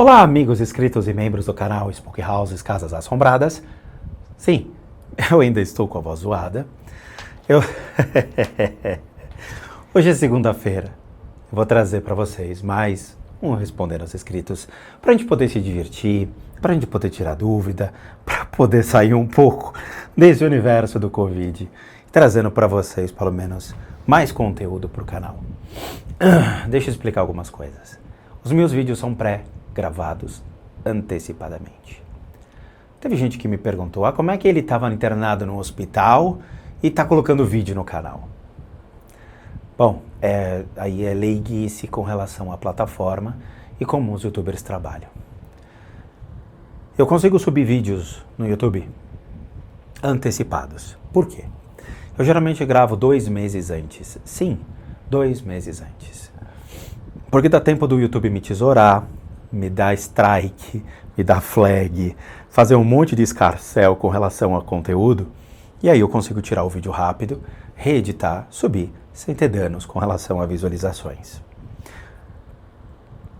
Olá, amigos inscritos e membros do canal Spooky Houses Casas Assombradas. Sim, eu ainda estou com a voz zoada. Hoje é segunda-feira. Eu vou trazer para vocês mais um Respondendo aos Inscritos, para a gente poder se divertir, para a gente poder tirar dúvida, para poder sair um pouco desse universo do Covid, trazendo para vocês, pelo menos, mais conteúdo para o canal. Deixa eu explicar algumas coisas. Os meus vídeos são pré-gravados antecipadamente. Teve gente que me perguntou, como é que ele estava internado no hospital e está colocando vídeo no canal? Bom, aí é leiguice com relação à plataforma e como os youtubers trabalham. Eu consigo subir vídeos no YouTube antecipados. Por quê? Eu geralmente gravo 2 meses antes. Sim, 2 meses antes. Porque dá tempo do YouTube me tesourar, me dar strike, me dar flag, fazer um monte de escarcéu com relação ao conteúdo, e aí eu consigo tirar o vídeo rápido, reeditar, subir, sem ter danos com relação a visualizações.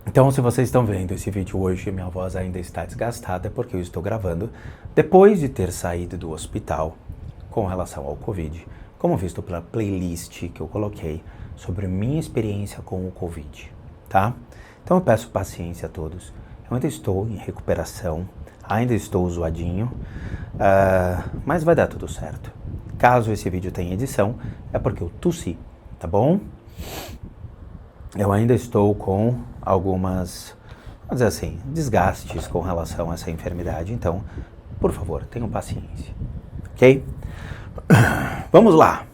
Então, se vocês estão vendo esse vídeo hoje e minha voz ainda está desgastada, é porque eu estou gravando depois de ter saído do hospital com relação ao Covid, como visto pela playlist que eu coloquei sobre minha experiência com o Covid, tá? Então eu peço paciência a todos. Eu ainda estou em recuperação, ainda estou zoadinho, mas vai dar tudo certo. Caso esse vídeo tenha edição, é porque eu tossi, tá bom? Eu ainda estou com algumas, vamos dizer assim, desgastes com relação a essa enfermidade, então, por favor, tenham paciência, ok? Vamos lá.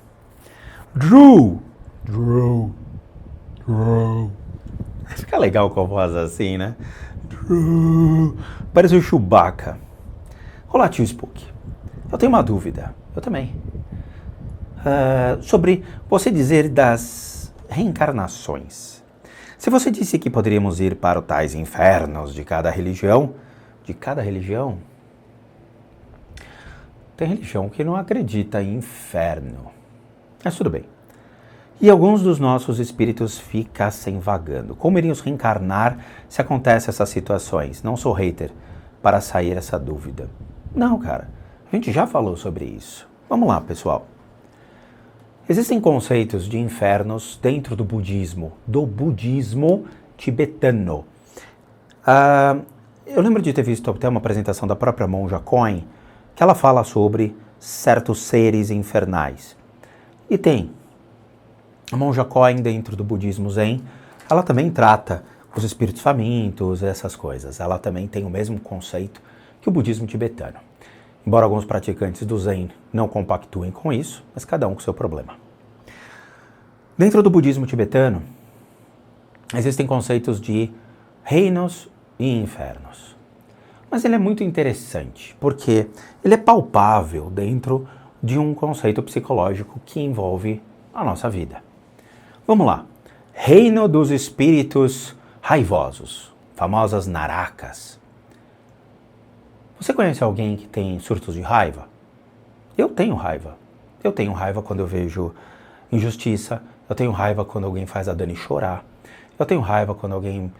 Drew. Fica legal com a voz assim, né? Drew. Parece o Chewbacca. Olá, tio Spook. Eu tenho uma dúvida. Eu também. Sobre você dizer das reencarnações. Se você disse que poderíamos ir para os tais infernos de cada religião, tem religião que não acredita em inferno. Mas tudo bem. E alguns dos nossos espíritos ficassem vagando. Como iríamos reencarnar se acontecem essas situações? Não sou hater para sair essa dúvida. Não, cara. A gente já falou sobre isso. Vamos lá, pessoal. Existem conceitos de infernos dentro do budismo tibetano. Eu lembro de ter visto até uma apresentação da própria monja Coen, que ela fala sobre certos seres infernais. E tem. A monja Coen, dentro do budismo Zen, ela também trata os espíritos famintos, essas coisas. Ela também tem o mesmo conceito que o budismo tibetano. Embora alguns praticantes do Zen não compactuem com isso, mas cada um com seu problema. Dentro do budismo tibetano, existem conceitos de reinos e infernos. Mas ele é muito interessante, porque ele é palpável dentro de um conceito psicológico que envolve a nossa vida. Vamos lá. Reino dos espíritos raivosos, famosas narakas. Você conhece alguém que tem surtos de raiva? Eu tenho raiva. Eu tenho raiva quando eu vejo injustiça. Eu tenho raiva quando alguém faz a Dani chorar. Eu tenho raiva quando alguém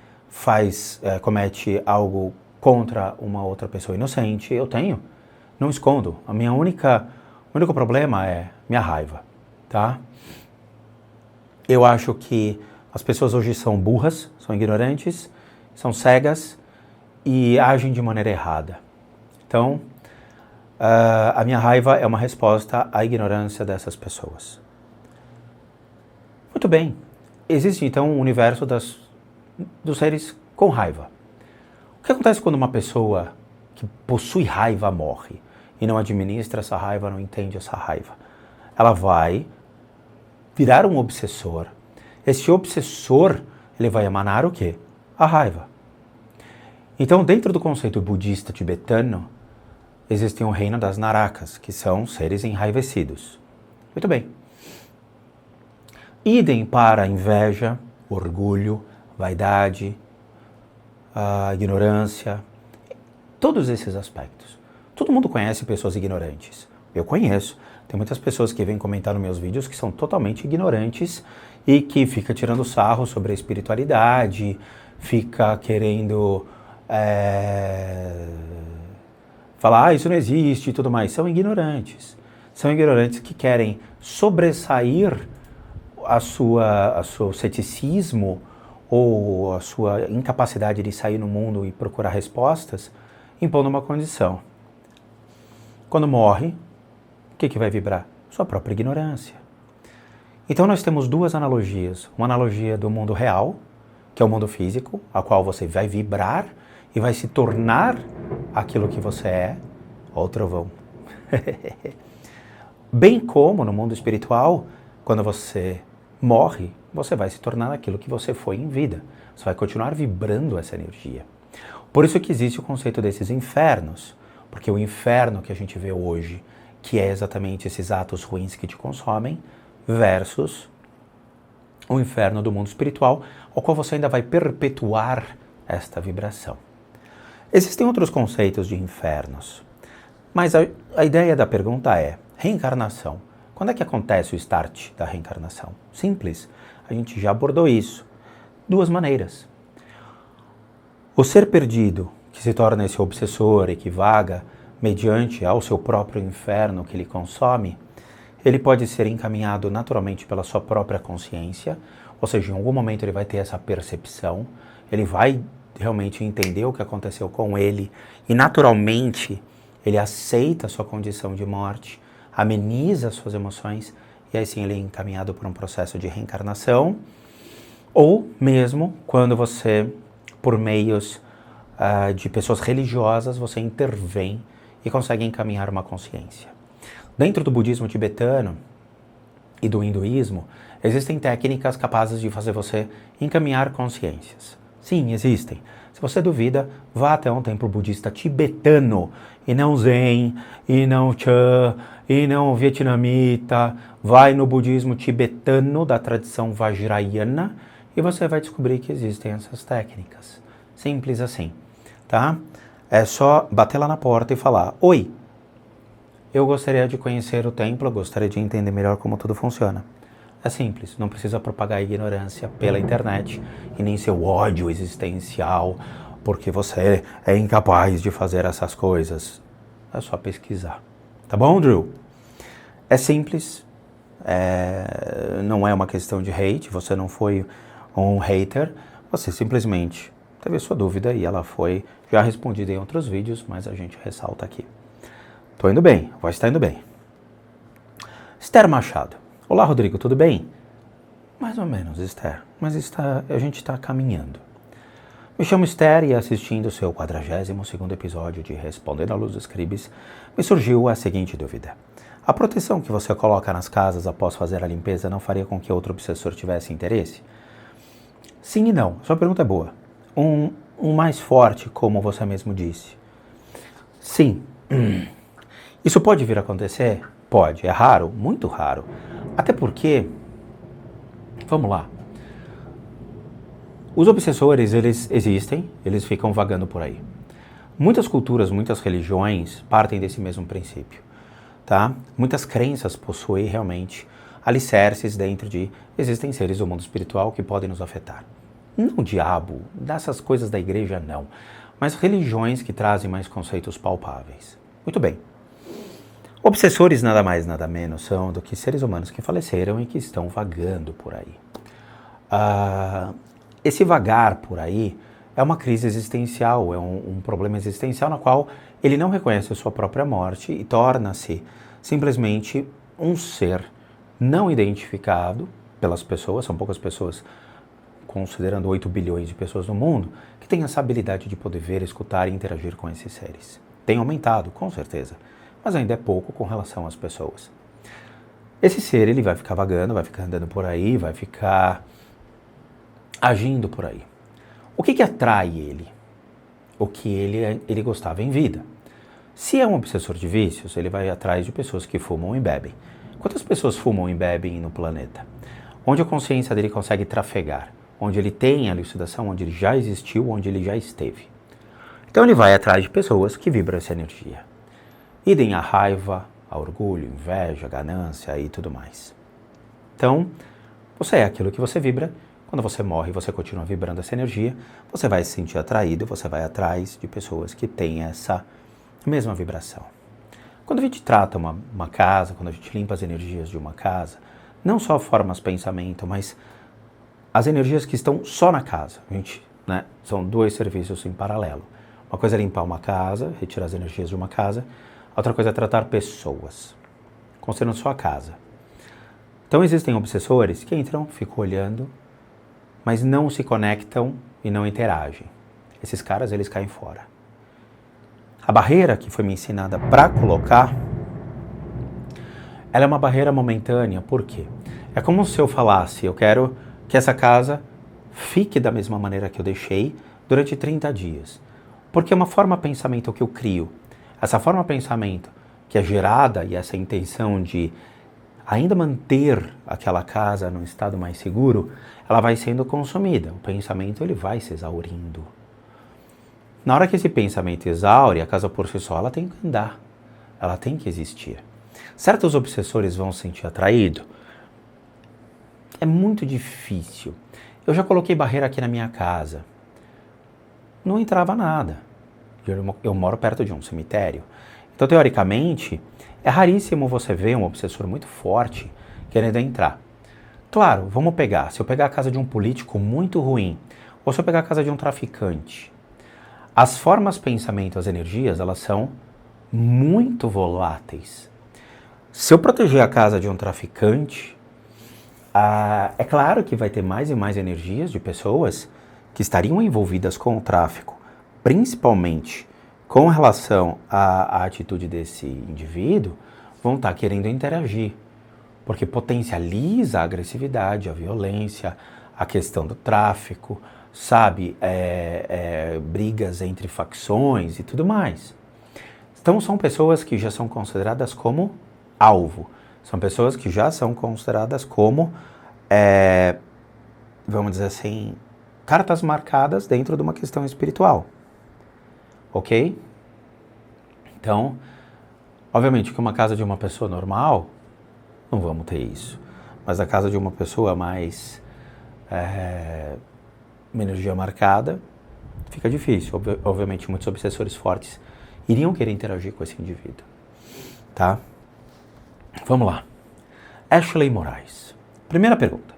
comete algo contra uma outra pessoa inocente. Eu tenho. Não escondo. O único problema é minha raiva, tá? Eu acho que as pessoas hoje são burras, são ignorantes, são cegas e agem de maneira errada. Então, a minha raiva é uma resposta à ignorância dessas pessoas. Muito bem. Existe, então, um universo dos seres com raiva. O que acontece quando uma pessoa que possui raiva morre e não administra essa raiva, não entende essa raiva? Ela vai virar um obsessor. Esse obsessor, ele vai emanar o quê? A raiva. Então, dentro do conceito budista tibetano, existe um reino das narakas, que são seres enraivecidos. Muito bem. Idem para a inveja, orgulho, vaidade, a ignorância, todos esses aspectos. Todo mundo conhece pessoas ignorantes. Eu conheço. Tem muitas pessoas que vêm comentar nos meus vídeos que são totalmente ignorantes e que fica tirando sarro sobre a espiritualidade, fica querendo falar, isso não existe e tudo mais, são ignorantes. São ignorantes que querem sobressair seu ceticismo ou a sua incapacidade de sair no mundo e procurar respostas, impondo uma condição. Quando morre, o que vai vibrar? Sua própria ignorância. Então nós temos duas analogias. Uma analogia do mundo real, que é o mundo físico, a qual você vai vibrar e vai se tornar aquilo que você é. Ó o trovão. Bem como no mundo espiritual, quando você morre, você vai se tornar aquilo que você foi em vida. Você vai continuar vibrando essa energia. Por isso que existe o conceito desses infernos, porque o inferno que a gente vê hoje, que é exatamente esses atos ruins que te consomem, versus o inferno do mundo espiritual, ao qual você ainda vai perpetuar esta vibração. Existem outros conceitos de infernos, mas a ideia da pergunta é reencarnação. Quando é que acontece o start da reencarnação? Simples, a gente já abordou isso. Duas maneiras. O ser perdido, que se torna esse obsessor e que vaga mediante ao seu próprio inferno que ele consome, ele pode ser encaminhado naturalmente pela sua própria consciência, ou seja, em algum momento ele vai ter essa percepção, ele vai realmente entender o que aconteceu com ele e naturalmente ele aceita a sua condição de morte, ameniza as suas emoções e aí sim ele é encaminhado por um processo de reencarnação, ou mesmo quando você, por meios de pessoas religiosas, você intervém e consegue encaminhar uma consciência. Dentro do budismo tibetano e do hinduísmo, existem técnicas capazes de fazer você encaminhar consciências. Sim, existem. Se você duvida, vá até um templo budista tibetano, e não zen, e não chan, e não vietnamita. Vai no budismo tibetano da tradição vajrayana e você vai descobrir que existem essas técnicas. Simples assim, tá? É só bater lá na porta e falar: oi, eu gostaria de conhecer o templo, eu gostaria de entender melhor como tudo funciona. É simples, não precisa propagar ignorância pela internet e nem seu ódio existencial, porque você é incapaz de fazer essas coisas. É só pesquisar. Tá bom, Drew? É simples, não é uma questão de hate, você não foi um hater, você simplesmente teve sua dúvida e ela foi já respondida em outros vídeos, mas a gente ressalta aqui. Tô indo bem, a voz está indo bem. Esther Machado. Olá, Rodrigo, tudo bem? Mais ou menos, Esther, mas a gente está caminhando. Me chamo Esther e assistindo o seu 42º episódio de Respondendo à Luz dos Cribes, me surgiu a seguinte dúvida. A proteção que você coloca nas casas após fazer a limpeza não faria com que outro obsessor tivesse interesse? Sim e não. Sua pergunta é boa. Um mais forte, como você mesmo disse. Sim. Isso pode vir a acontecer? Pode. É raro? Muito raro. Até porque, vamos lá, os obsessores, eles existem, eles ficam vagando por aí. Muitas culturas, muitas religiões partem desse mesmo princípio, tá? Muitas crenças possuem realmente alicerces dentro de existem seres do mundo espiritual que podem nos afetar. Não o diabo, dessas coisas da igreja não, mas religiões que trazem mais conceitos palpáveis. Muito bem. Obsessores nada mais, nada menos são do que seres humanos que faleceram e que estão vagando por aí. Esse vagar por aí é uma crise existencial, é um problema existencial na qual ele não reconhece a sua própria morte e torna-se simplesmente um ser não identificado pelas pessoas, são poucas pessoas, considerando 8 bilhões de pessoas no mundo, que têm essa habilidade de poder ver, escutar e interagir com esses seres. Tem aumentado, com certeza, mas ainda é pouco com relação às pessoas. Esse ser, ele vai ficar vagando, vai ficar andando por aí, vai ficar agindo por aí. O que atrai ele? O que ele gostava em vida. Se é um obsessor de vícios, ele vai atrás de pessoas que fumam e bebem. Quantas pessoas fumam e bebem no planeta? Onde a consciência dele consegue trafegar, onde ele tem a elucidação, onde ele já existiu, onde ele já esteve. Então ele vai atrás de pessoas que vibram essa energia. Idem a raiva, a orgulho, inveja, ganância e tudo mais. Então, você é aquilo que você vibra. quando você morre e você continua vibrando essa energia, você vai se sentir atraído, você vai atrás de pessoas que têm essa mesma vibração. Quando a gente trata uma casa, quando a gente limpa as energias de uma casa, não só formas pensamento, mas as energias que estão só na casa. A gente, né, são dois serviços em paralelo. Uma coisa é limpar uma casa, retirar as energias de uma casa. Outra coisa é tratar pessoas, considerando sua casa. Então existem obsessores que entram, ficam olhando, mas não se conectam e não interagem. Esses caras, eles caem fora. A barreira que foi me ensinada para colocar, ela é uma barreira momentânea. Por quê? É como se eu falasse, eu quero que essa casa fique da mesma maneira que eu deixei durante 30 dias. Porque é uma forma de pensamento que eu crio. Essa forma de pensamento que é gerada e essa intenção de ainda manter aquela casa num estado mais seguro, ela vai sendo consumida. O pensamento ele vai se exaurindo. Na hora que esse pensamento exaure, a casa por si só ela tem que andar. Ela tem que existir. Certos obsessores vão se sentir atraídos. É muito difícil. Eu já coloquei barreira aqui na minha casa. Não entrava nada. Eu moro perto de um cemitério. Então, teoricamente, é raríssimo você ver um obsessor muito forte querendo entrar. Claro, vamos pegar. Se eu pegar a casa de um político muito ruim, ou se eu pegar a casa de um traficante, as formas, pensamento, as energias, elas são muito voláteis. Se eu proteger a casa de um traficante, é claro que vai ter mais e mais energias de pessoas que estariam envolvidas com o tráfico, principalmente com relação à atitude desse indivíduo, vão estar querendo interagir, porque potencializa a agressividade, a violência, a questão do tráfico, sabe, brigas entre facções e tudo mais. Então são pessoas que já são consideradas como alvo, são pessoas que já são consideradas como, vamos dizer assim, cartas marcadas dentro de uma questão espiritual. Ok? Então, obviamente que uma casa de uma pessoa normal, não vamos ter isso. Mas a casa de uma pessoa mais, uma energia marcada, fica difícil. Obviamente, muitos obsessores fortes iriam querer interagir com esse indivíduo. Tá? Vamos lá. Ashley Moraes. Primeira pergunta.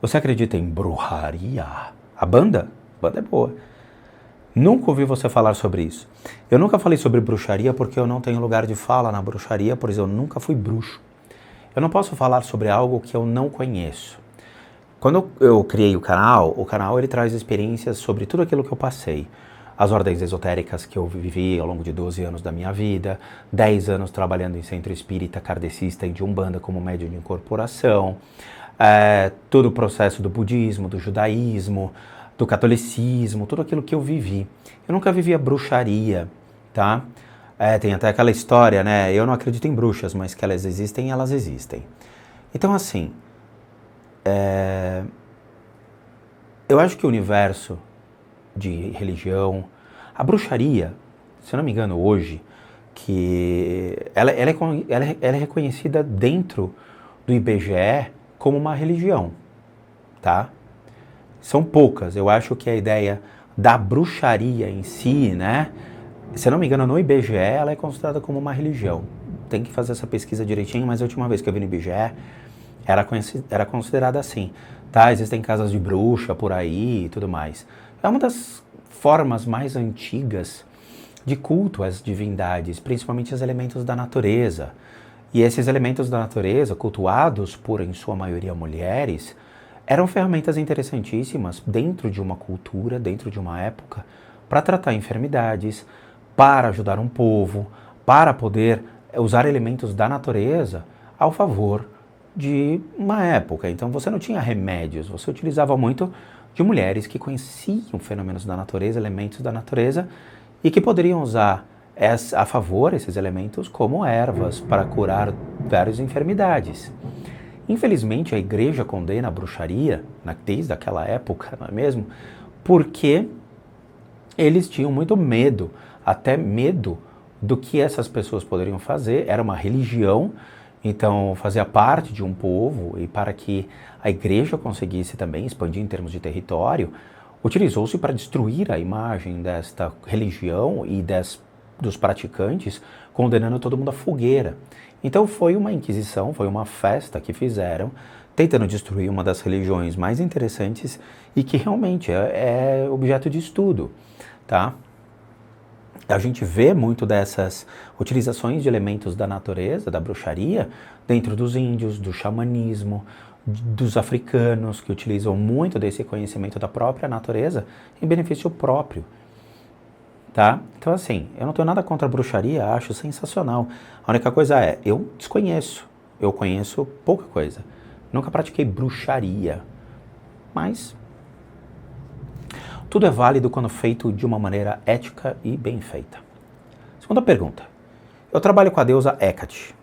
Você acredita em bruxaria? A banda? A banda é boa. Nunca ouvi você falar sobre isso. Eu nunca falei sobre bruxaria porque eu não tenho lugar de fala na bruxaria, pois eu nunca fui bruxo. Eu não posso falar sobre algo que eu não conheço. Quando eu criei o canal ele traz experiências sobre tudo aquilo que eu passei. As ordens esotéricas que eu vivi ao longo de 12 anos da minha vida, 10 anos trabalhando em centro espírita, kardecista e de umbanda como médium de incorporação, todo o processo do budismo, do judaísmo, do catolicismo, tudo aquilo que eu vivi. Eu nunca vivi a bruxaria, tá? Tem até aquela história, né? Eu não acredito em bruxas, mas que elas existem, elas existem. Então, assim, eu acho que o universo de religião, a bruxaria, se eu não me engano hoje, que ela é reconhecida dentro do IBGE como uma religião, tá? São poucas. Eu acho que a ideia da bruxaria em si, né? Se eu não me engano, no IBGE ela é considerada como uma religião. Tem que fazer essa pesquisa direitinho, mas a última vez que eu vi no IBGE era considerada assim. Tá, existem casas de bruxa por aí e tudo mais. É uma das formas mais antigas de culto às divindades, principalmente os elementos da natureza. E esses elementos da natureza, cultuados por, em sua maioria, mulheres, eram ferramentas interessantíssimas dentro de uma cultura, dentro de uma época, para tratar enfermidades, para ajudar um povo, para poder usar elementos da natureza ao favor de uma época. Então você não tinha remédios, você utilizava muito de mulheres que conheciam fenômenos da natureza, elementos da natureza, e que poderiam usar a favor esses elementos como ervas para curar várias enfermidades. Infelizmente, a igreja condena a bruxaria, desde aquela época, não é mesmo? Porque eles tinham muito medo, até medo do que essas pessoas poderiam fazer. Era uma religião, Então, fazia parte de um povo, e para que a igreja conseguisse também expandir em termos de território, utilizou-se para destruir a imagem desta religião e dos praticantes, condenando todo mundo à fogueira. Então foi uma inquisição, foi uma festa que fizeram, tentando destruir uma das religiões mais interessantes e que realmente é objeto de estudo, tá? A gente vê muito dessas utilizações de elementos da natureza, da bruxaria, dentro dos índios, do xamanismo, dos africanos, que utilizam muito desse conhecimento da própria natureza em benefício próprio. Tá? Então, assim, eu não tenho nada contra a bruxaria, acho sensacional. A única coisa é, eu desconheço, eu conheço pouca coisa. Nunca pratiquei bruxaria, mas tudo é válido quando feito de uma maneira ética e bem feita. Segunda pergunta. Eu trabalho com a deusa Hecate.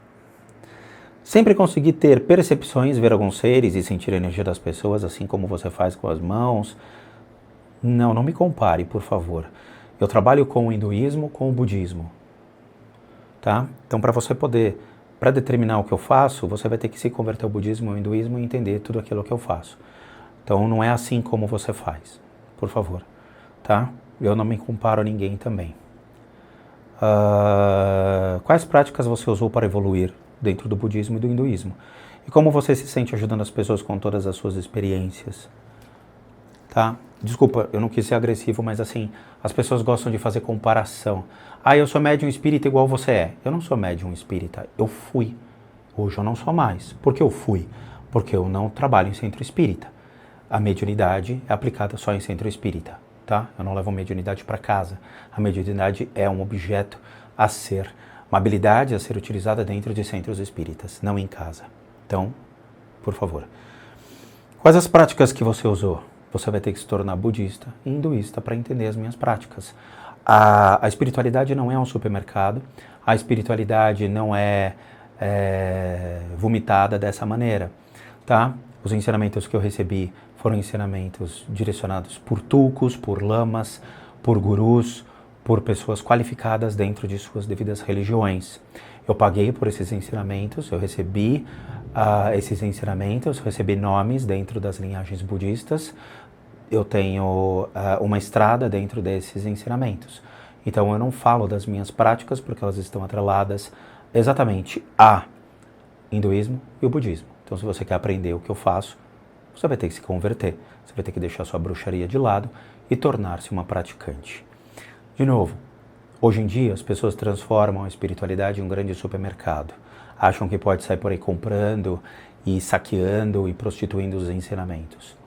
Sempre consegui ter percepções, ver alguns seres e sentir a energia das pessoas, assim como você faz com as mãos. Não me compare, por favor. Eu trabalho com o hinduísmo, com o budismo. Tá? Então, para determinar o que eu faço, você vai ter que se converter ao budismo ou ao hinduísmo e entender tudo aquilo que eu faço. Então, não é assim como você faz. Por favor. Tá? Eu não me comparo a ninguém também. Quais práticas você usou para evoluir dentro do budismo e do hinduísmo? E como você se sente ajudando as pessoas com todas as suas experiências? Tá? Desculpa, eu não quis ser agressivo, mas assim, as pessoas gostam de fazer comparação. Eu sou médium espírita igual você é. Eu não sou médium espírita, eu fui. Hoje eu não sou mais. Por que eu fui? Porque eu não trabalho em centro espírita. A mediunidade é aplicada só em centro espírita, tá? Eu não levo mediunidade para casa. A mediunidade é um objeto a ser, uma habilidade a ser utilizada dentro de centros espíritas, não em casa. Então, por favor. Quais as práticas que você usou? Você vai ter que se tornar budista e hinduísta para entender as minhas práticas. A espiritualidade não é um supermercado, a espiritualidade não é vomitada dessa maneira, tá? Os ensinamentos que eu recebi foram ensinamentos direcionados por tulcos, por lamas, por gurus, por pessoas qualificadas dentro de suas devidas religiões. Eu paguei por esses ensinamentos, eu recebi esses ensinamentos, recebi nomes dentro das linhagens budistas, eu tenho uma estrada dentro desses ensinamentos. Então eu não falo das minhas práticas porque elas estão atreladas exatamente a hinduísmo e o budismo. Então se você quer aprender o que eu faço, você vai ter que se converter, você vai ter que deixar sua bruxaria de lado e tornar-se uma praticante. De novo, hoje em dia as pessoas transformam a espiritualidade em um grande supermercado. Acham que pode sair por aí comprando e saqueando e prostituindo os ensinamentos.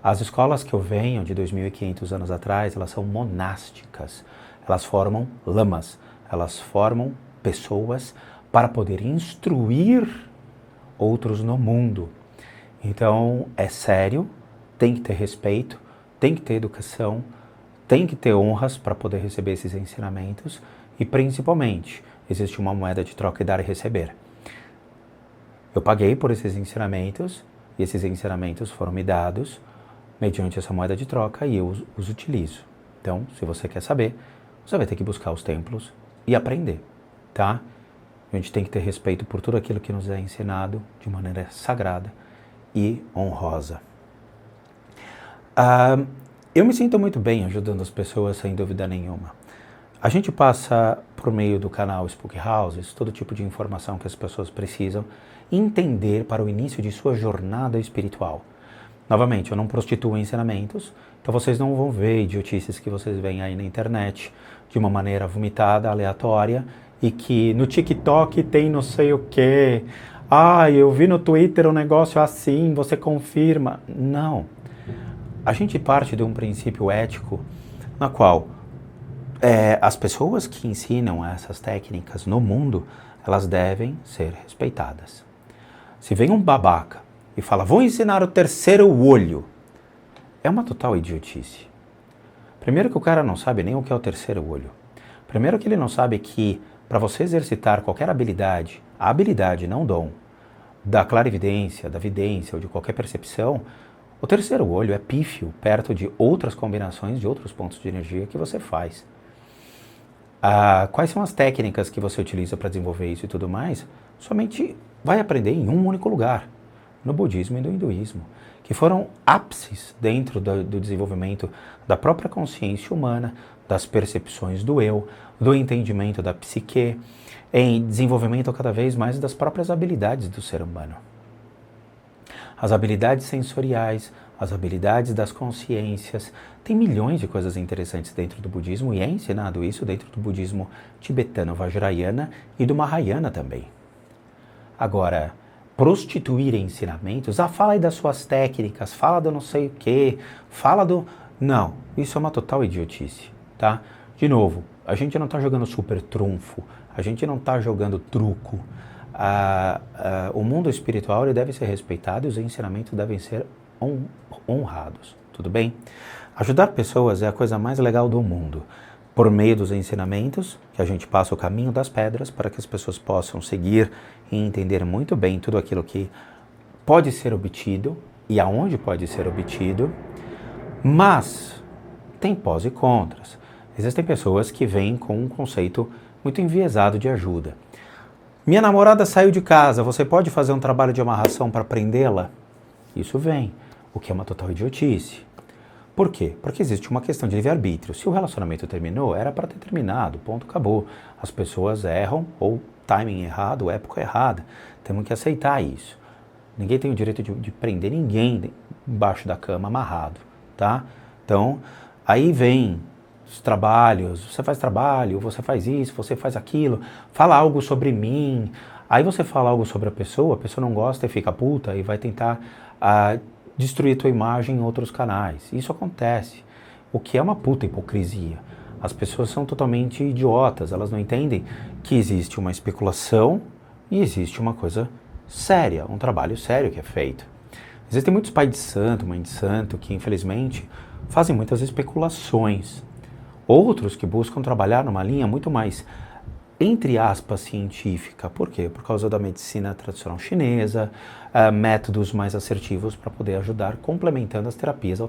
As escolas que eu venho de 2.500 anos atrás, elas são monásticas. Elas formam lamas, elas formam pessoas para poder instruir outros no mundo. Então, é sério, tem que ter respeito, tem que ter educação, tem que ter honras para poder receber esses ensinamentos e, principalmente, existe uma moeda de troca e dar e receber. Eu paguei por esses ensinamentos e esses ensinamentos foram me dados mediante essa moeda de troca e eu os utilizo. Então, se você quer saber, você vai ter que buscar os templos e aprender, tá? A gente tem que ter respeito por tudo aquilo que nos é ensinado de maneira sagrada e honrosa. Eu me sinto muito bem ajudando as pessoas, sem dúvida nenhuma. A gente passa por meio do canal Spook Houses todo tipo de informação que as pessoas precisam entender para o início de sua jornada espiritual. Novamente, eu não prostituo ensinamentos, então vocês não vão ver idiotices que vocês veem aí na internet de uma maneira vomitada, aleatória, e que no TikTok tem não sei o quê. Eu vi no Twitter um negócio assim, você confirma. Não. A gente parte de um princípio ético na qual as pessoas que ensinam essas técnicas no mundo, elas devem ser respeitadas. Se vem um babaca e fala, vou ensinar o terceiro olho, é uma total idiotice. Primeiro que o cara não sabe nem o que é o terceiro olho. Primeiro que ele não sabe que para você exercitar qualquer habilidade, a habilidade, não dom, da clarividência, da vidência ou de qualquer percepção, o terceiro olho é pífio perto de outras combinações de outros pontos de energia que você faz. Quais são as técnicas que você utiliza para desenvolver isso e tudo mais, somente vai aprender em um único lugar, no budismo e no hinduísmo, que foram ápices dentro do desenvolvimento da própria consciência humana, das percepções do eu, do entendimento da psique, em desenvolvimento cada vez mais das próprias habilidades do ser humano. As habilidades sensoriais, as habilidades das consciências, tem milhões de coisas interessantes dentro do budismo e é ensinado isso dentro do budismo tibetano Vajrayana e do Mahayana também. Agora, prostituir ensinamentos, fala aí das suas técnicas, fala do não sei o quê, fala do... Não, isso é uma total idiotice, tá? De novo, a gente não está jogando super trunfo, a gente não está jogando truco. O mundo espiritual ele deve ser respeitado e os ensinamentos devem ser honrados, tudo bem? Ajudar pessoas é a coisa mais legal do mundo. Por meio dos ensinamentos, que a gente passa o caminho das pedras para que as pessoas possam seguir e entender muito bem tudo aquilo que pode ser obtido e aonde pode ser obtido, mas tem pós e contras. Existem pessoas que vêm com um conceito muito enviesado de ajuda. Minha namorada saiu de casa, você pode fazer um trabalho de amarração para prendê-la? Isso vem, o que é uma total idiotice. Por quê? Porque existe uma questão de livre-arbítrio. Se o relacionamento terminou, era para ter terminado, ponto, acabou. As pessoas erram, ou timing errado, época errada. Temos que aceitar isso. Ninguém tem o direito de prender ninguém embaixo da cama amarrado, tá? Então, aí vem os trabalhos, você faz trabalho, você faz isso, você faz aquilo, fala algo sobre mim. Aí você fala algo sobre a pessoa não gosta e fica puta e vai tentar destruir tua imagem em outros canais. Isso acontece, o que é uma puta hipocrisia. As pessoas são totalmente idiotas, elas não entendem que existe uma especulação e existe uma coisa séria, um trabalho sério que é feito. Existem muitos pais de santo, mãe de santo, que infelizmente fazem muitas especulações. Outros que buscam trabalhar numa linha muito mais, entre aspas, científica. Por quê? Por causa da medicina tradicional chinesa, métodos mais assertivos para poder ajudar, complementando as terapias,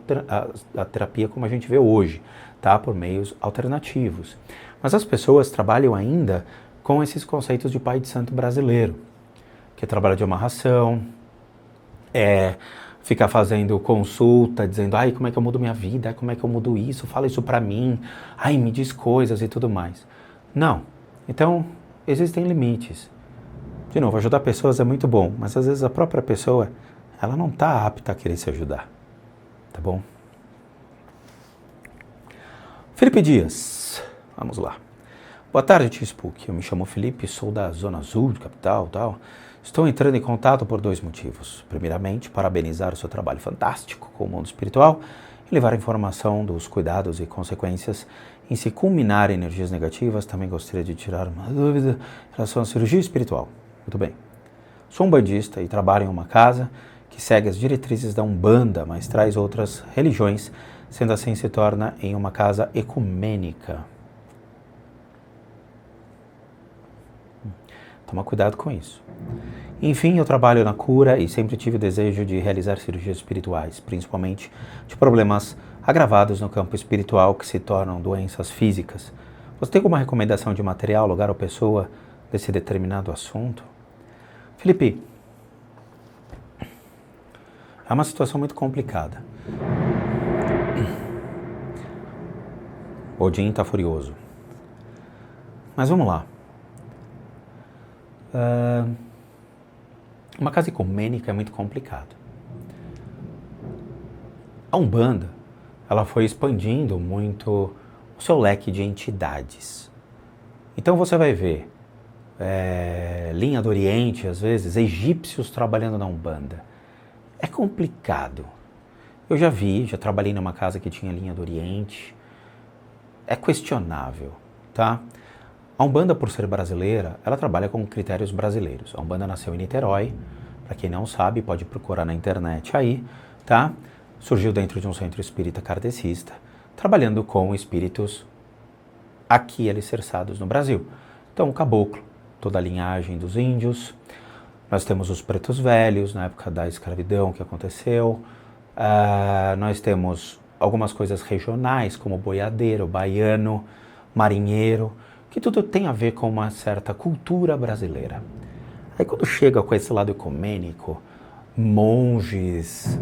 a terapia como a gente vê hoje, tá? Por meios alternativos. Mas as pessoas trabalham ainda com esses conceitos de pai de santo brasileiro, que é trabalho de amarração, ficar fazendo consulta, dizendo, ai, como é que eu mudo minha vida, como é que eu mudo isso, fala isso pra mim, ai, me diz coisas e tudo mais. Não. Então, existem limites. De novo, ajudar pessoas é muito bom, mas às vezes a própria pessoa, ela não está apta a querer se ajudar, tá bom? Felipe Dias, vamos lá. Boa tarde, Tio Spook. Eu me chamo Felipe, sou da Zona Azul, de capital, tal. Estou entrando em contato por 2 motivos. Primeiramente, parabenizar o seu trabalho fantástico com o mundo espiritual e levar a informação dos cuidados e consequências em se culminar energias negativas. Também gostaria de tirar uma dúvida em relação à cirurgia espiritual. Muito bem. Sou um bandista e trabalho em uma casa que segue as diretrizes da Umbanda, mas traz outras religiões, sendo assim se torna em uma casa ecumênica. Toma cuidado com isso. Enfim, eu trabalho na cura e sempre tive o desejo de realizar cirurgias espirituais, principalmente de problemas agravados no campo espiritual que se tornam doenças físicas. Você tem alguma recomendação de material, lugar ou pessoa desse determinado assunto? Felipe, é uma situação muito complicada. Odin está furioso. Mas vamos lá. Uma casa ecumênica é muito complicado. A Umbanda, ela foi expandindo muito o seu leque de entidades. Então você vai ver linha do Oriente, às vezes, egípcios trabalhando na Umbanda. É complicado. Eu já trabalhei numa casa que tinha linha do Oriente. É questionável, tá? A Umbanda, por ser brasileira, ela trabalha com critérios brasileiros. A Umbanda nasceu em Niterói, para quem não sabe, pode procurar na internet aí, tá? Surgiu dentro de um centro espírita kardecista, trabalhando com espíritos aqui alicerçados no Brasil. Então, o caboclo, toda a linhagem dos índios, nós temos os pretos velhos, na época da escravidão que aconteceu, nós temos algumas coisas regionais, como boiadeiro, baiano, marinheiro, que tudo tem a ver com uma certa cultura brasileira. Aí quando chega com esse lado ecumênico, monges,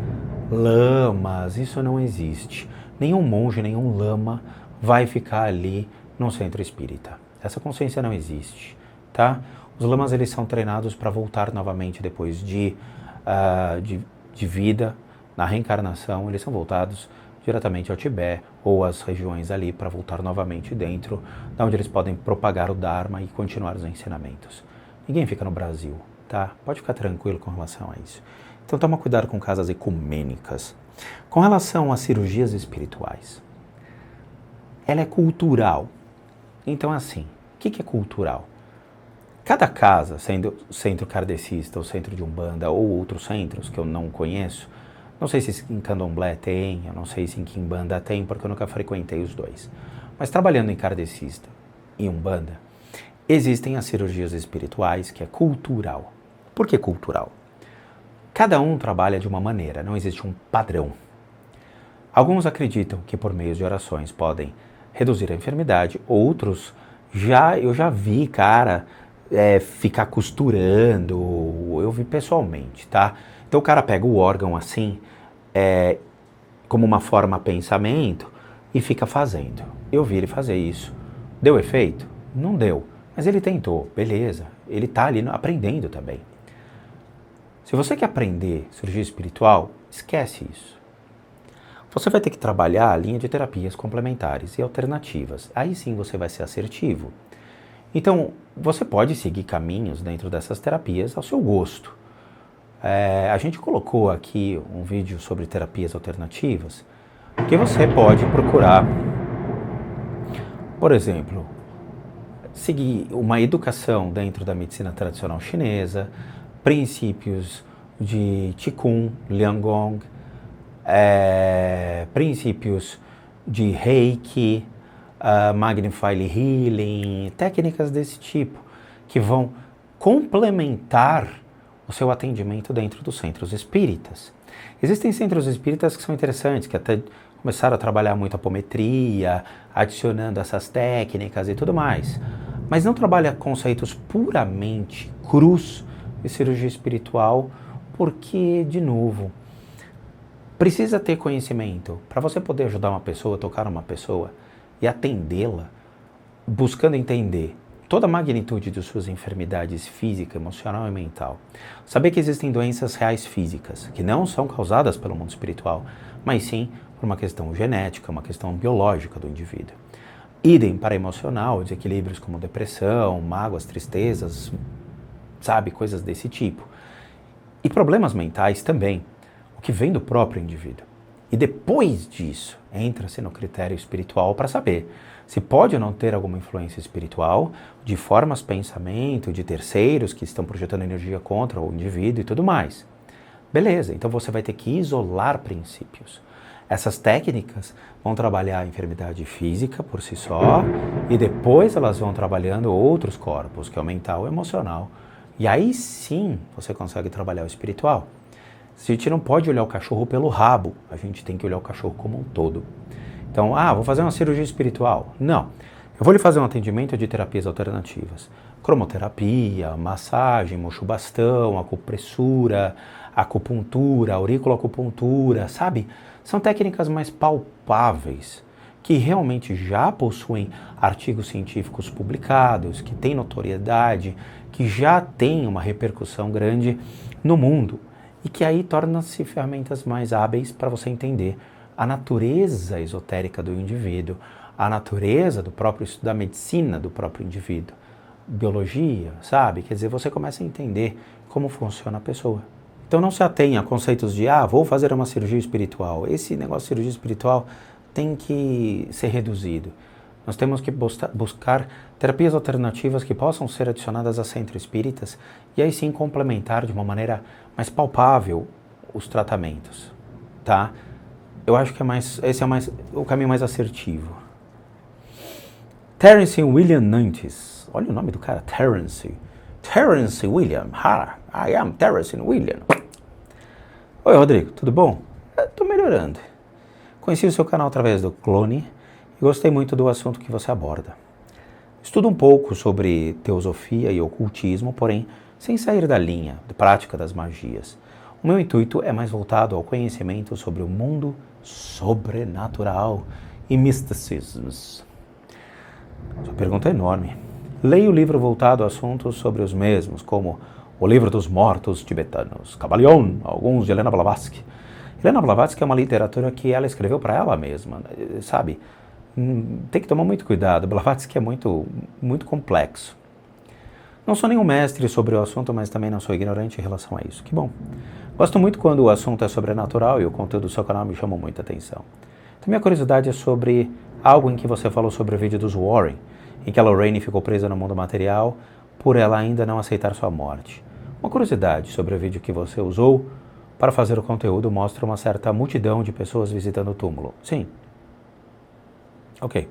lamas, isso não existe. Nenhum monge, nenhum lama vai ficar ali no centro espírita. Essa consciência não existe, tá? Os lamas, eles são treinados para voltar novamente depois de vida, na reencarnação, eles são voltados diretamente ao Tibete ou às regiões ali para voltar novamente dentro, da onde eles podem propagar o Dharma e continuar os ensinamentos. Ninguém fica no Brasil, tá? Pode ficar tranquilo com relação a isso. Então toma cuidado com casas ecumênicas. Com relação às cirurgias espirituais, ela é cultural. Então assim, o que é cultural? Cada casa, sendo centro kardecista ou centro de Umbanda ou outros centros que eu não conheço, não sei se em Candomblé tem, eu não sei se em Quimbanda tem, porque eu nunca frequentei os dois. Mas trabalhando em kardecista e Umbanda, existem as cirurgias espirituais, que é cultural. Por que cultural? Cada um trabalha de uma maneira, não existe um padrão. Alguns acreditam que por meio de orações podem reduzir a enfermidade, outros, eu já vi, ficar costurando, eu vi pessoalmente, tá? Então o cara pega o órgão assim, como uma forma pensamento, e fica fazendo. Eu vi ele fazer isso. Deu efeito? Não deu. Mas ele tentou, beleza. Ele tá ali aprendendo também. Se você quer aprender cirurgia espiritual, esquece isso. Você vai ter que trabalhar a linha de terapias complementares e alternativas. Aí sim você vai ser assertivo. Então, você pode seguir caminhos dentro dessas terapias ao seu gosto. A gente colocou aqui um vídeo sobre terapias alternativas que você pode procurar. Por exemplo, seguir uma educação dentro da medicina tradicional chinesa, princípios de Qigong, Liangong, princípios de Reiki, Magnified Healing, técnicas desse tipo, que vão complementar o seu atendimento dentro dos centros espíritas. Existem centros espíritas que são interessantes, que até começaram a trabalhar muito a apometria, adicionando essas técnicas e tudo mais, mas não trabalha conceitos puramente crus de cirurgia espiritual, porque, de novo, precisa ter conhecimento. Para você poder ajudar uma pessoa, tocar uma pessoa e atendê-la, buscando entender toda a magnitude de suas enfermidades física, emocional e mental. Saber que existem doenças reais físicas, que não são causadas pelo mundo espiritual, mas sim por uma questão genética, uma questão biológica do indivíduo. Idem para emocional, desequilíbrios como depressão, mágoas, tristezas, coisas desse tipo. E problemas mentais também, o que vem do próprio indivíduo. E depois disso, entra-se no critério espiritual para saber se pode ou não ter alguma influência espiritual, de formas de pensamento, de terceiros que estão projetando energia contra o indivíduo e tudo mais. Beleza, então você vai ter que isolar princípios. Essas técnicas vão trabalhar a enfermidade física por si só e depois elas vão trabalhando outros corpos, que é o mental e o emocional. E aí sim você consegue trabalhar o espiritual. A gente não pode olhar o cachorro pelo rabo, a gente tem que olhar o cachorro como um todo. Então, vou fazer uma cirurgia espiritual. Não, eu vou lhe fazer um atendimento de terapias alternativas. Cromoterapia, massagem, mocho-bastão, acupressura, acupuntura, auriculoacupuntura, sabe? São técnicas mais palpáveis, que realmente já possuem artigos científicos publicados, que têm notoriedade, que já têm uma repercussão grande no mundo e que aí tornam-se ferramentas mais hábeis para você entender a natureza esotérica do indivíduo, a natureza do próprio estudo da medicina do próprio indivíduo, biologia, sabe? Quer dizer, você começa a entender como funciona a pessoa. Então não se atenha a conceitos de, vou fazer uma cirurgia espiritual. Esse negócio de cirurgia espiritual tem que ser reduzido. Nós temos que buscar terapias alternativas que possam ser adicionadas a centros espíritas e aí sim complementar de uma maneira mais palpável os tratamentos, tá? Eu acho que esse é o caminho mais assertivo. Terence William Nantes. Olha o nome do cara, Terence. Terence William. I am Terence William. Oi, Rodrigo, tudo bom? Estou melhorando. Conheci o seu canal através do Clone e gostei muito do assunto que você aborda. Estudo um pouco sobre teosofia e ocultismo, porém sem sair da linha de prática das magias. O meu intuito é mais voltado ao conhecimento sobre o mundo sobrenatural e misticismos. Sua pergunta é enorme. Leio o livro voltado a assuntos sobre os mesmos, como O Livro dos Mortos Tibetanos, Kybalion, alguns de Helena Blavatsky. Helena Blavatsky é uma literatura que ela escreveu para ela mesma, sabe? Tem que tomar muito cuidado, Blavatsky é muito complexo. Não sou nenhum mestre sobre o assunto, mas também não sou ignorante em relação a isso. Que bom. Gosto muito quando o assunto é sobrenatural e o conteúdo do seu canal me chama muita atenção. Então, minha curiosidade é sobre algo em que você falou sobre o vídeo dos Warren, em que a Lorraine ficou presa no mundo material por ela ainda não aceitar sua morte. Uma curiosidade sobre o vídeo que você usou para fazer o conteúdo mostra uma certa multidão de pessoas visitando o túmulo. Sim. Ok.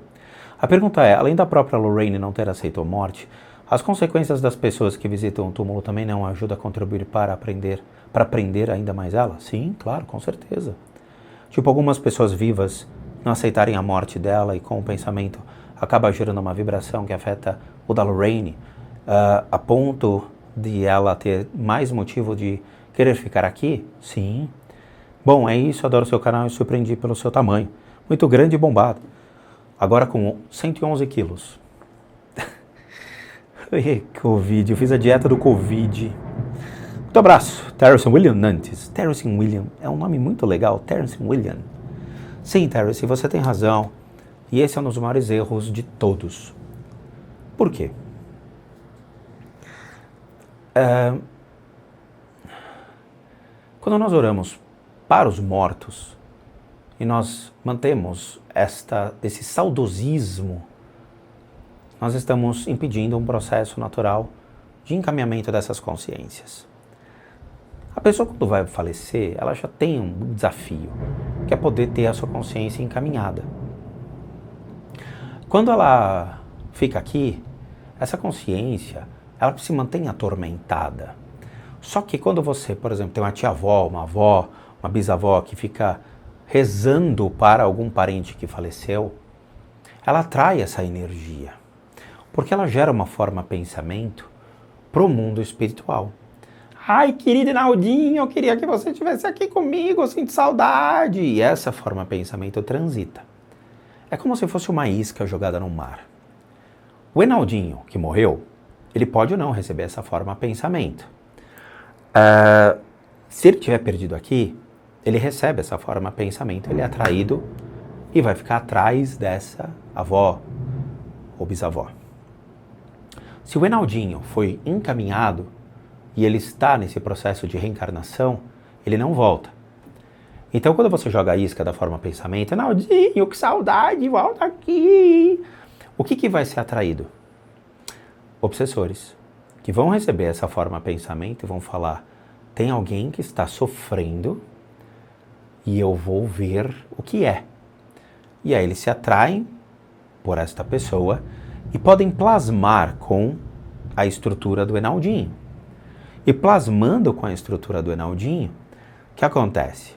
A pergunta é, além da própria Lorraine não ter aceito a morte, as consequências das pessoas que visitam o túmulo também não ajudam a contribuir para aprender ainda mais ela? Sim, claro, com certeza. Tipo, algumas pessoas vivas não aceitarem a morte dela e com o pensamento acaba gerando uma vibração que afeta o da Lorraine, a ponto de ela ter mais motivo de querer ficar aqui? Sim. Bom, é isso, adoro seu canal e surpreendi pelo seu tamanho. Muito grande e bombado. Agora com 111 quilos. Covid, eu fiz a dieta do Covid. Muito abraço, Terence William Nantes. Terence William é um nome muito legal, Terence William. Sim, Terence, você tem razão. E esse é um dos maiores erros de todos. Por quê? Quando nós oramos para os mortos e nós mantemos esse saudosismo, nós estamos impedindo um processo natural de encaminhamento dessas consciências. A pessoa, quando vai falecer, ela já tem um desafio, que é poder ter a sua consciência encaminhada. Quando ela fica aqui, essa consciência, ela se mantém atormentada. Só que quando você, por exemplo, tem uma tia-avó, uma avó, uma bisavó que fica rezando para algum parente que faleceu, ela atrai essa energia. Porque ela gera uma forma de pensamento para o mundo espiritual. Ai, querido Naldinho, eu queria que você estivesse aqui comigo, eu sinto saudade. E essa forma de pensamento transita. É como se fosse uma isca jogada no mar. O Enaldinho, que morreu, ele pode ou não receber essa forma de pensamento. Se ele tiver perdido aqui, ele recebe essa forma de pensamento, ele é atraído e vai ficar atrás dessa avó ou bisavó. Se o Enaldinho foi encaminhado e ele está nesse processo de reencarnação, ele não volta. Então, quando você joga a isca da forma pensamento, Enaldinho, que saudade, volta aqui. O que vai ser atraído? Obsessores, que vão receber essa forma pensamento e vão falar, tem alguém que está sofrendo e eu vou ver o que é. E aí eles se atraem por esta pessoa e podem plasmar com a estrutura do Enaldinho. E plasmando com a estrutura do Enaldinho, o que acontece?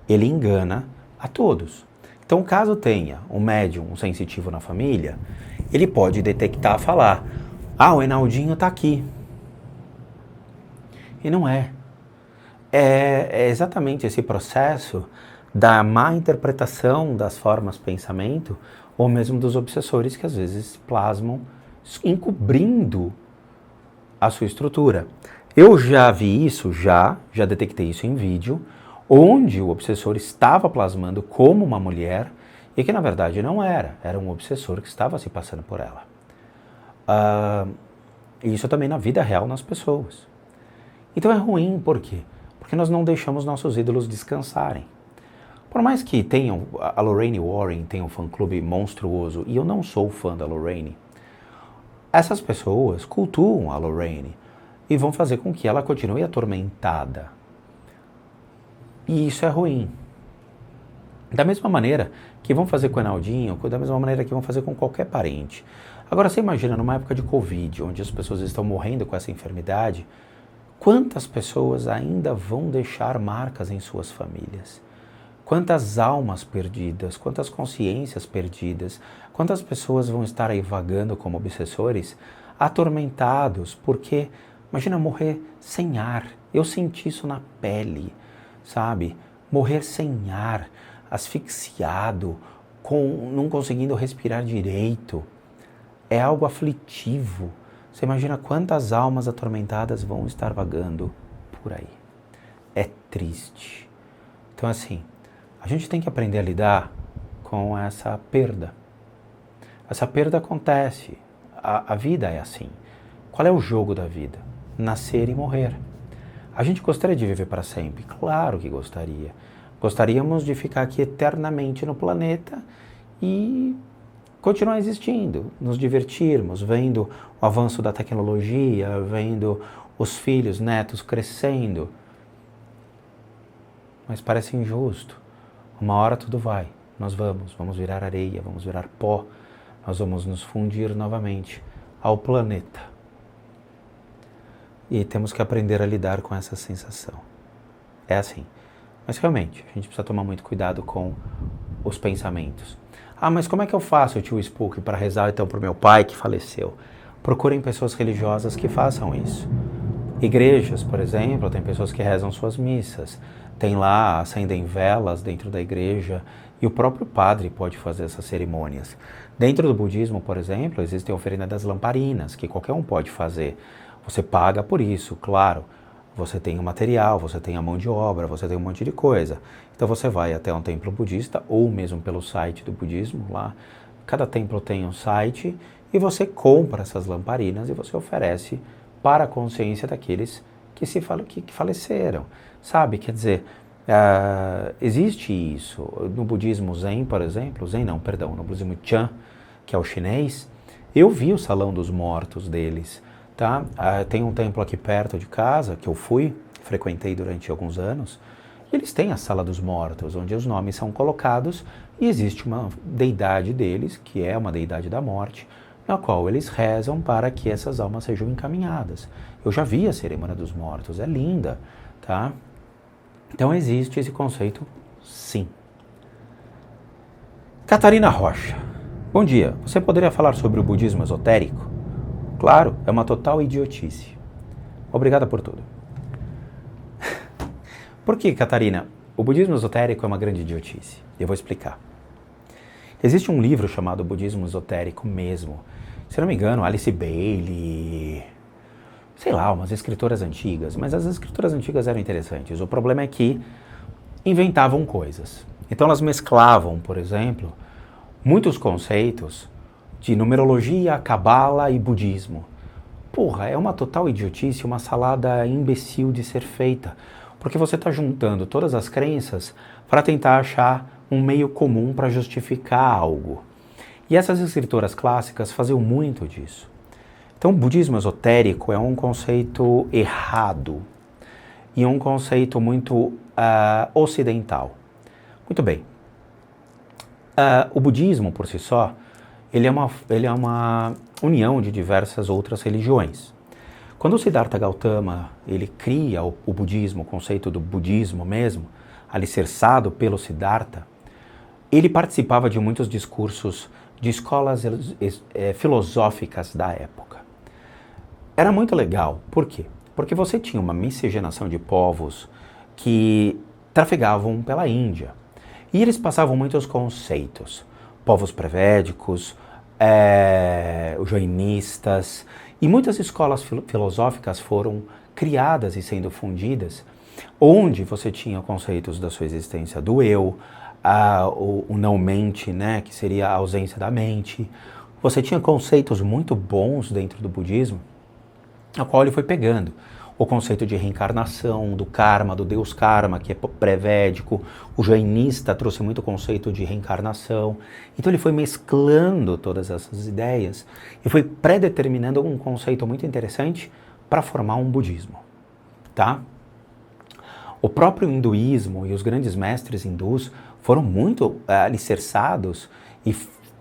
Ele engana a todos. Então, caso tenha um médium, um sensitivo na família, ele pode detectar, falar, o Enaldinho está aqui. E não é. É exatamente esse processo da má interpretação das formas de pensamento ou mesmo dos obsessores que às vezes plasmam encobrindo a sua estrutura. Eu já vi isso, já detectei isso em vídeo, onde o obsessor estava plasmando como uma mulher e que na verdade não era um obsessor que estava se passando por ela. E isso também na vida real nas pessoas. Então é ruim, por quê? Porque nós não deixamos nossos ídolos descansarem. Por mais que tenham, a Lorraine Warren tenha um fã-clube monstruoso, e eu não sou fã da Lorraine, essas pessoas cultuam a Lorraine e vão fazer com que ela continue atormentada. E isso é ruim. Da mesma maneira que vão fazer com o Enaldinho, da mesma maneira que vão fazer com qualquer parente. Agora você imagina numa época de Covid, onde as pessoas estão morrendo com essa enfermidade, quantas pessoas ainda vão deixar marcas em suas famílias? Quantas almas perdidas, quantas consciências perdidas, quantas pessoas vão estar aí vagando como obsessores, atormentados, porque imagina morrer sem ar. Eu senti isso na pele, sabe? Morrer sem ar, asfixiado, não conseguindo respirar direito. É algo aflitivo. Você imagina quantas almas atormentadas vão estar vagando por aí. É triste. Então assim, a gente tem que aprender a lidar com essa perda. Essa perda acontece. A vida é assim. Qual é o jogo da vida? Nascer e morrer. A gente gostaria de viver para sempre? Claro que gostaria. Gostaríamos de ficar aqui eternamente no planeta e continuar existindo, nos divertirmos, vendo o avanço da tecnologia, vendo os filhos, netos crescendo. Mas parece injusto. Uma hora tudo vai. Nós vamos virar areia, vamos virar pó. Nós vamos nos fundir novamente ao planeta. E temos que aprender a lidar com essa sensação. É assim. Mas realmente, a gente precisa tomar muito cuidado com os pensamentos. Ah, mas como é que eu faço, tio Spook, para rezar então para o meu pai que faleceu? Procurem pessoas religiosas que façam isso. Igrejas, por exemplo, tem pessoas que rezam suas missas. Tem lá, acendem velas dentro da igreja e o próprio padre pode fazer essas cerimônias. Dentro do budismo, por exemplo, existem a oferenda das lamparinas, que qualquer um pode fazer. Você paga por isso, claro. Você tem o material, você tem a mão de obra, você tem um monte de coisa. Então você vai até um templo budista ou mesmo pelo site do budismo lá. Cada templo tem um site e você compra essas lamparinas e você oferece para a consciência daqueles que faleceram. Sabe, quer dizer, existe isso. No budismo Zen, por exemplo, no budismo Chan, que é o chinês, eu vi o salão dos mortos deles. Tá? Tem um templo aqui perto de casa, que eu frequentei durante alguns anos, e eles têm a sala dos mortos, onde os nomes são colocados, e existe uma deidade deles, que é uma deidade da morte, na qual eles rezam para que essas almas sejam encaminhadas. Eu já vi a cerimônia dos mortos, é linda, tá? Então existe esse conceito, sim. Catarina Rocha, bom dia. Você poderia falar sobre o budismo esotérico? Claro, é uma total idiotice. Obrigada por tudo. Por que, Catarina? O budismo esotérico é uma grande idiotice. Eu vou explicar. Existe um livro chamado Budismo Esotérico mesmo. Se não me engano, Alice Bailey, sei lá, umas escritoras antigas. Mas as escritoras antigas eram interessantes. O problema é que inventavam coisas. Então elas mesclavam, por exemplo, muitos conceitos de numerologia, cabala e budismo. Porra, é uma total idiotice, uma salada imbecil de ser feita. Porque você está juntando todas as crenças para tentar achar um meio comum para justificar algo. E essas escritoras clássicas faziam muito disso. Então, o budismo esotérico é um conceito errado e um conceito muito ocidental. Muito bem. O budismo, por si só, ele é uma união de diversas outras religiões. Quando o Siddhartha Gautama ele cria o budismo, o conceito do budismo mesmo, alicerçado pelo Siddhartha, ele participava de muitos discursos de escolas filosóficas da época. Era muito legal. Por quê? Porque você tinha uma miscigenação de povos que trafegavam pela Índia. E eles passavam muitos conceitos. Povos pré-védicos, os jainistas, e muitas escolas filosóficas foram criadas e sendo fundidas, onde você tinha conceitos da sua existência do eu, o não-mente, né, que seria a ausência da mente. Você tinha conceitos muito bons dentro do budismo, a qual ele foi pegando. O conceito de reencarnação, do karma, do deus karma, que é pré-védico. O jainista trouxe muito conceito de reencarnação. Então ele foi mesclando todas essas ideias e foi predeterminando um conceito muito interessante para formar um budismo. Tá? O próprio hinduísmo e os grandes mestres hindus foram muito alicerçados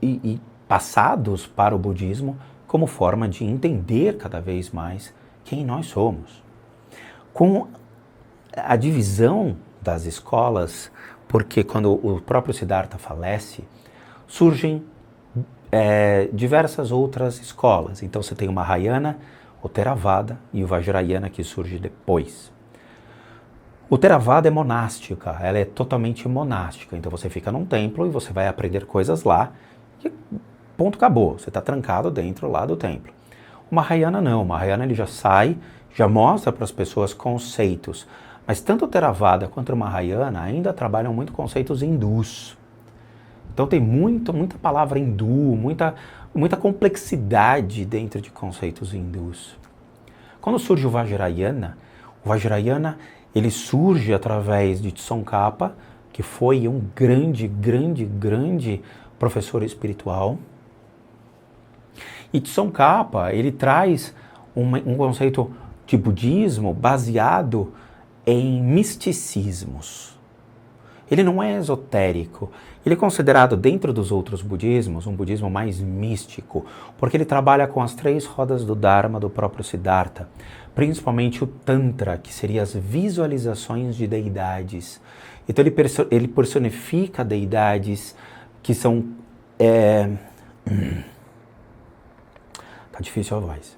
e passados para o budismo como forma de entender cada vez mais quem nós somos. Com a divisão das escolas porque quando o próprio Siddhartha falece, surgem diversas outras escolas. Então você tem o Mahayana, o Theravada e o Vajrayana, que surge depois. O Theravada é monástica, ela é totalmente monástica. Então você fica num templo e você vai aprender coisas lá e ponto, acabou. Você está trancado dentro lá do templo. O Mahayana não, o Mahayana ele já sai, já mostra para as pessoas conceitos. Mas tanto o Theravada quanto o Mahayana ainda trabalham muito conceitos hindus. Então tem muita palavra hindu, muita complexidade dentro de conceitos hindus. Quando surge o Vajrayana ele surge através de Tsongkhapa, que foi um grande professor espiritual. E Tsongkhapa, ele traz um conceito de budismo baseado em misticismos. Ele não é esotérico, ele é considerado dentro dos outros budismos um budismo mais místico, porque ele trabalha com as 3 rodas do Dharma do próprio Siddhartha, principalmente o Tantra, que seria as visualizações de deidades. Então ele personifica deidades que são... Tá difícil a voz.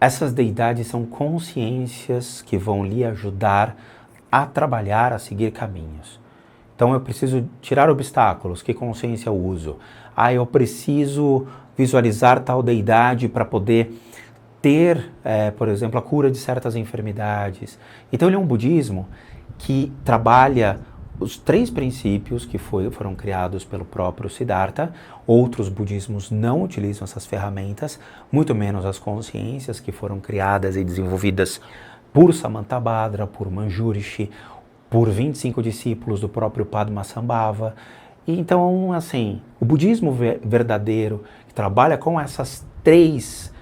Essas deidades são consciências que vão lhe ajudar a trabalhar, a seguir caminhos. Então eu preciso tirar obstáculos, que consciência eu uso? Eu preciso visualizar tal deidade para poder ter, por exemplo, a cura de certas enfermidades. Então ele é um budismo que trabalha os 3 princípios que foram criados pelo próprio Siddhartha. Outros budismos não utilizam essas ferramentas, muito menos as consciências que foram criadas e desenvolvidas por Samantabhadra, por Manjurishi, por 25 discípulos do próprio Padmasambhava. E então, assim, o budismo verdadeiro, que trabalha com essas 3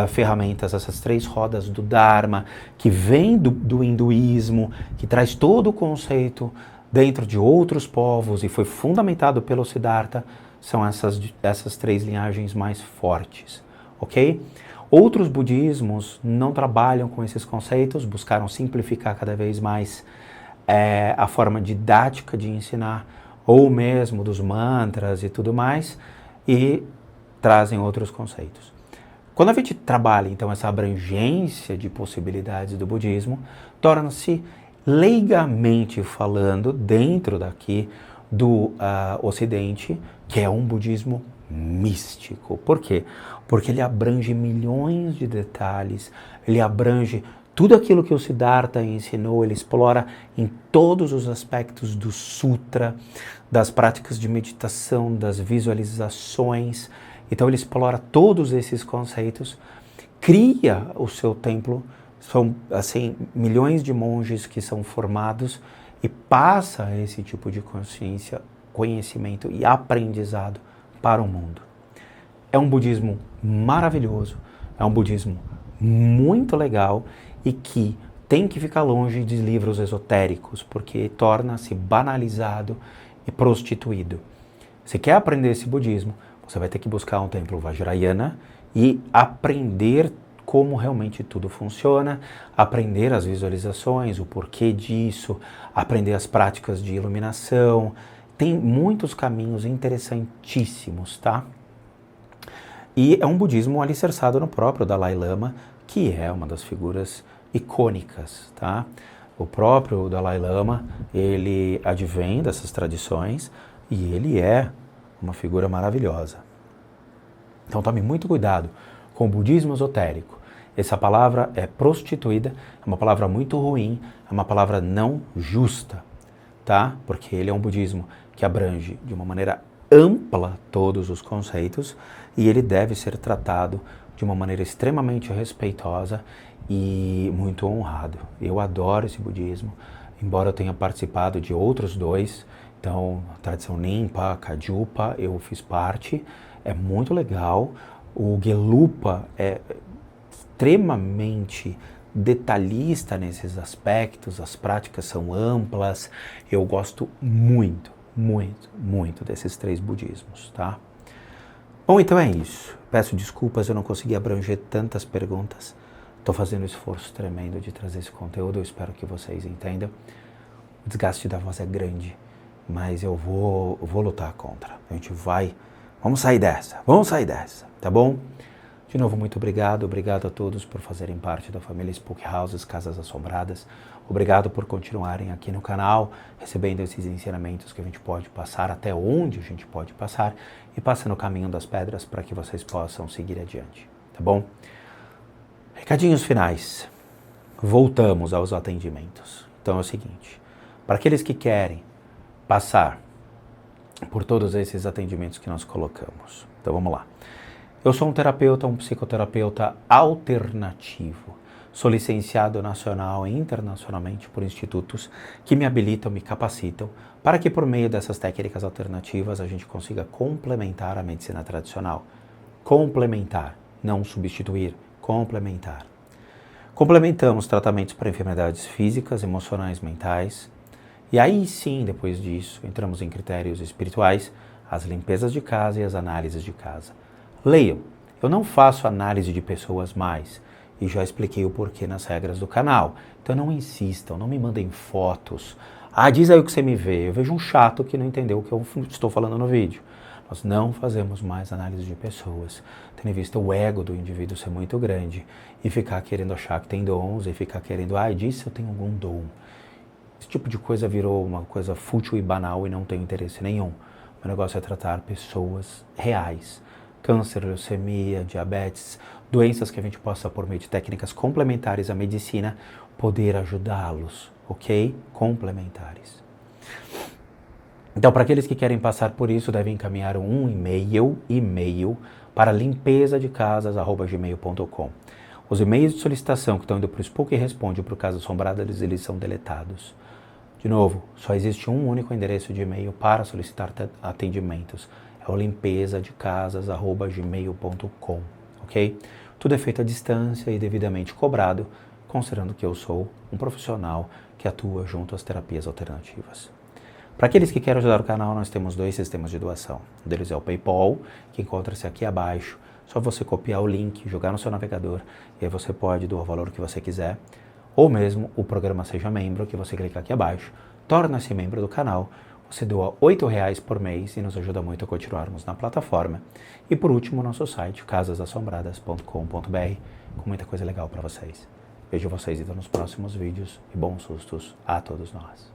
ferramentas, essas 3 rodas do Dharma, que vem do hinduísmo, que traz todo o conceito dentro de outros povos e foi fundamentado pelo Siddhartha, são essas 3 linhagens mais fortes, ok? Outros budismos não trabalham com esses conceitos, buscaram simplificar cada vez mais a forma didática de ensinar, ou mesmo dos mantras e tudo mais, e trazem outros conceitos. Quando a gente trabalha, então, essa abrangência de possibilidades do budismo, torna-se, leigamente falando, dentro daqui do Ocidente, que é um budismo místico. Por quê? Porque ele abrange milhões de detalhes, ele abrange tudo aquilo que o Siddhartha ensinou, ele explora em todos os aspectos do sutra, das práticas de meditação, das visualizações. Então ele explora todos esses conceitos, cria o seu templo, são assim milhões de monges que são formados e passa esse tipo de consciência, conhecimento e aprendizado para o mundo. É um budismo maravilhoso, é um budismo muito legal e que tem que ficar longe de livros esotéricos, porque torna-se banalizado e prostituído. Se quer aprender esse budismo, você vai ter que buscar um templo Vajrayana e aprender como realmente tudo funciona, aprender as visualizações, o porquê disso, aprender as práticas de iluminação. Tem muitos caminhos interessantíssimos, tá? E é um budismo alicerçado no próprio Dalai Lama, que é uma das figuras icônicas, tá? O próprio Dalai Lama, ele advém dessas tradições e ele é uma figura maravilhosa. Então tome muito cuidado com o budismo esotérico. Essa palavra é prostituída, é uma palavra muito ruim, é uma palavra não justa, tá? Porque ele é um budismo que abrange de uma maneira ampla todos os conceitos e ele deve ser tratado de uma maneira extremamente respeitosa e muito honrado. Eu adoro esse budismo, embora eu tenha participado de outros 2, então a tradição Nimpa, Kagyupa, eu fiz parte, é muito legal. O Gelupa é extremamente detalhista nesses aspectos, as práticas são amplas, eu gosto muito, muito, muito desses 3 budismos, tá? Bom, então é isso. Peço desculpas, eu não consegui abranger tantas perguntas. Estou fazendo um esforço tremendo de trazer esse conteúdo, eu espero que vocês entendam. O desgaste da voz é grande, mas eu vou lutar contra. A gente vai, vamos sair dessa, tá bom? De novo, muito obrigado a todos por fazerem parte da família Spook Houses, Casas Assombradas. Obrigado por continuarem aqui no canal, recebendo esses ensinamentos que a gente pode passar, até onde a gente pode passar, e passando o caminho das pedras para que vocês possam seguir adiante, tá bom? Recadinhos finais. Voltamos aos atendimentos. Então é o seguinte, para aqueles que querem passar por todos esses atendimentos que nós colocamos, então vamos lá. Eu sou um psicoterapeuta alternativo. Sou licenciado nacional e internacionalmente por institutos que me habilitam, me capacitam, para que por meio dessas técnicas alternativas a gente consiga complementar a medicina tradicional. Complementar, não substituir, complementar. Complementamos tratamentos para enfermidades físicas, emocionais, mentais. E aí sim, depois disso, entramos em critérios espirituais, as limpezas de casa e as análises de casa. Leiam, eu não faço análise de pessoas mais, e já expliquei o porquê nas regras do canal. Então não insistam, não me mandem fotos. Ah, diz aí o que você me vê. Eu vejo um chato que não entendeu o que eu estou falando no vídeo. Nós não fazemos mais análise de pessoas, tendo em vista o ego do indivíduo ser muito grande e ficar querendo achar que tem dons e ficar querendo, disso eu tenho algum dom. Esse tipo de coisa virou uma coisa fútil e banal e não tem interesse nenhum. O negócio é tratar pessoas reais. Câncer, leucemia, diabetes, doenças que a gente possa, por meio de técnicas complementares à medicina, poder ajudá-los, ok? Complementares. Então, para aqueles que querem passar por isso, devem encaminhar um e-mail para limpezadecasas@gmail.com. Os e-mails de solicitação que estão indo para o Spook e Responde para o Casa Assombrada, eles são deletados. De novo, só existe um único endereço de e-mail para solicitar atendimentos. É o limpezadecasas@gmail.com, ok? Tudo é feito à distância e devidamente cobrado, considerando que eu sou um profissional que atua junto às terapias alternativas. Para aqueles que querem ajudar o canal, nós temos 2 sistemas de doação. Um deles é o PayPal, que encontra-se aqui abaixo. Só você copiar o link, jogar no seu navegador, e aí você pode doar o valor que você quiser. Ou mesmo o programa Seja Membro, que você clica aqui abaixo, torna-se membro do canal. Você doa R$8 por mês e nos ajuda muito a continuarmos na plataforma. E por último, nosso site, casasassombradas.com.br, com muita coisa legal para vocês. Vejo vocês então nos próximos vídeos e bons sustos a todos nós.